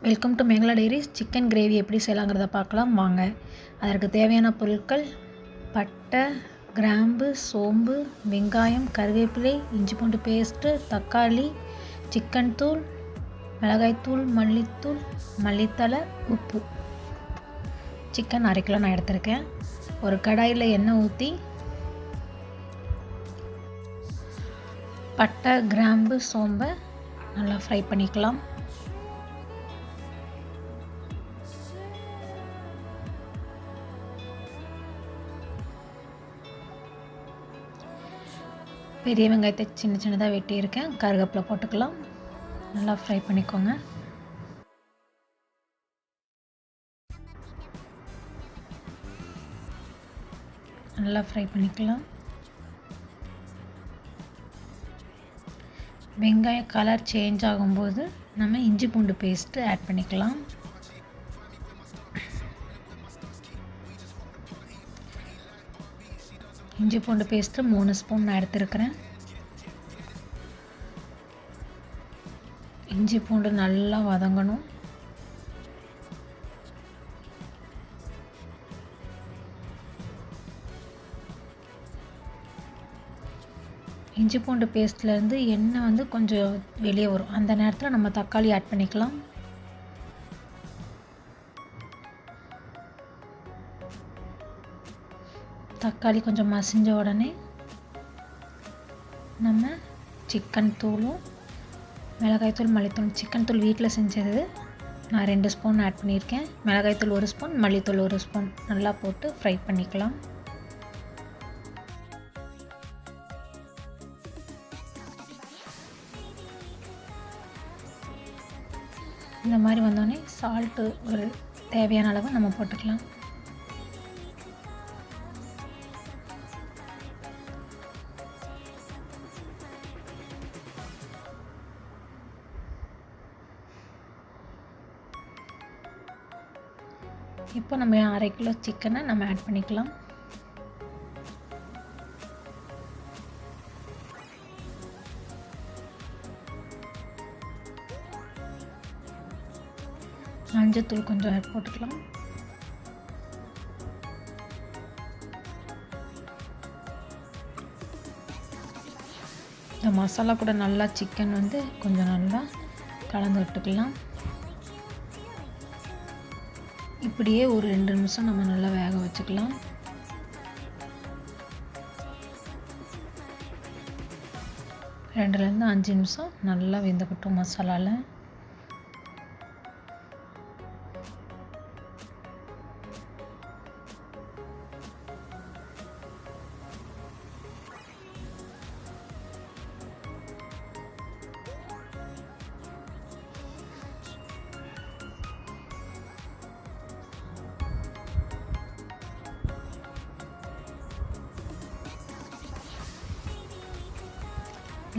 Welcome to Mekala diaries. Chicken gravy எப்படி செய்யலாங்கிறத பார்க்கலாம் வாங்க. அதற்கு தேவையான பொருட்கள்: பட்டை, கிராம்பு, சோம்பு, வெங்காயம், கருவேப்பிலை, இஞ்சி பூண்டு பேஸ்ட்டு, தக்காளி, சிக்கன் தூள், மிளகாய்த்தூள், மல்லித்தூள், மல்லித்தழை, உப்பு. சிக்கன் 1/2 கிலோ நான் எடுத்திருக்கேன். ஒரு கடாயில் எண்ணெய் ஊற்றி பட்டை, கிராம்பு, சோம்பை நல்லா ஃப்ரை பண்ணிக்கலாம். பெரிய வெங்காயத்தை சின்ன சின்னதாக வெட்டியிருக்கேன். கருவேப்பிலை போட்டுக்கலாம். நல்லா ஃப்ரை பண்ணிக்கோங்க. நல்லா ஃப்ரை பண்ணிக்கலாம். வெங்காய கலர் சேஞ்ச் ஆகும்போது நம்ம இஞ்சி பூண்டு பேஸ்ட்டு ஆட் பண்ணிக்கலாம். இஞ்சி பூண்டு பேஸ்ட்டு 3 ஸ்பூன் நான் எடுத்துருக்கிறேன். இஞ்சி பூண்டு நல்லா வதங்கணும். இஞ்சி பூண்டு பேஸ்ட்லேருந்து எண்ணெய் கொஞ்சம் வெளியே வரும். அந்த நேரத்தில் நம்ம தக்காளி ஆட் பண்ணிக்கலாம். தக்காளி கொஞ்சம் மசிஞ்ச உடனே நம்ம சிக்கன் தூளும், மிளகாய்த்தூள், மல்லித்தூள். சிக்கன் தூள் வீட்டில் செஞ்சது நான் 2 ஸ்பூன் ஆட் பண்ணியிருக்கேன். மிளகாய்த்தூள் 1 ஸ்பூன், மல்லித்தூள் 1 ஸ்பூன் நல்லா போட்டு ஃப்ரை பண்ணிக்கலாம். இந்த மாதிரி வந்தோடனே சால்ட்டு ஒரு தேவையான அளவு நம்ம போட்டுக்கலாம். இப்போ நம்ம 1/2 கிலோ சிக்கனை நம்ம ஆட் பண்ணிக்கலாம். மஞ்சத்தூள் கொஞ்சம் ஆட் போட்டுக்கலாம். இந்த மசாலா கூட நல்லா சிக்கன் கொஞ்சம் நல்லா கலந்து விட்டுக்கலாம். இப்படியே ஒரு 2 நிமிஷம் நம்ம நல்லா வேக வச்சுக்கலாம். ரெண்டுலேருந்து 5 நிமிஷம் நல்லா வெந்துக்கட்டும் மசாலாவில்.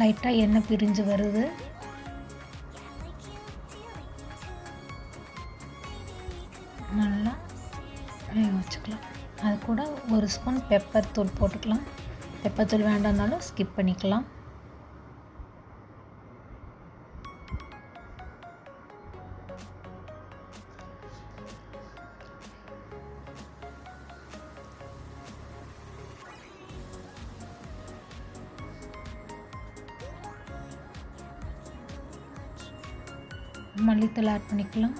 லைட்டாக எண்ணெய் பிரிஞ்சு வருது. நல்லா வேக வச்சுக்கலாம். அது கூட 1 ஸ்பூன் பெப்பர் தூள் போட்டுக்கலாம். பெப்பர் தூள் வேண்டாம்னாலும் ஸ்கிப் பண்ணிக்கலாம். மல்லித்தூள் ஆட் பண்ணிக்கலாம்.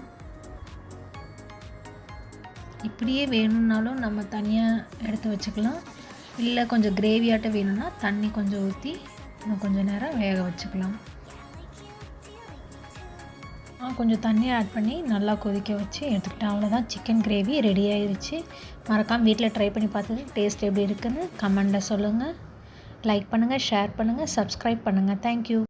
இப்படியே வேணும்னாலும் நம்ம தனியாக எடுத்து வச்சுக்கலாம். இல்லை கொஞ்சம் கிரேவியாட்டம் வேணும்னா தண்ணி கொஞ்சம் ஊற்றி இன்னும் கொஞ்சம் நேரம் வேக வச்சுக்கலாம். கொஞ்சம் தண்ணி ஆட் பண்ணி நல்லா கொதிக்க வச்சு எடுத்துக்கிட்டேன். அவ்வளோதான், சிக்கன் கிரேவி ரெடி ஆயிடுச்சு. மறக்காமல் வீட்டில் ட்ரை பண்ணி பார்த்துட்டு டேஸ்ட் எப்படி இருக்குன்னு கமெண்ட்டில் சொல்லுங்கள். லைக் பண்ணுங்கள், ஷேர் பண்ணுங்கள், சப்ஸ்கிரைப் பண்ணுங்கள். தேங்க்யூ.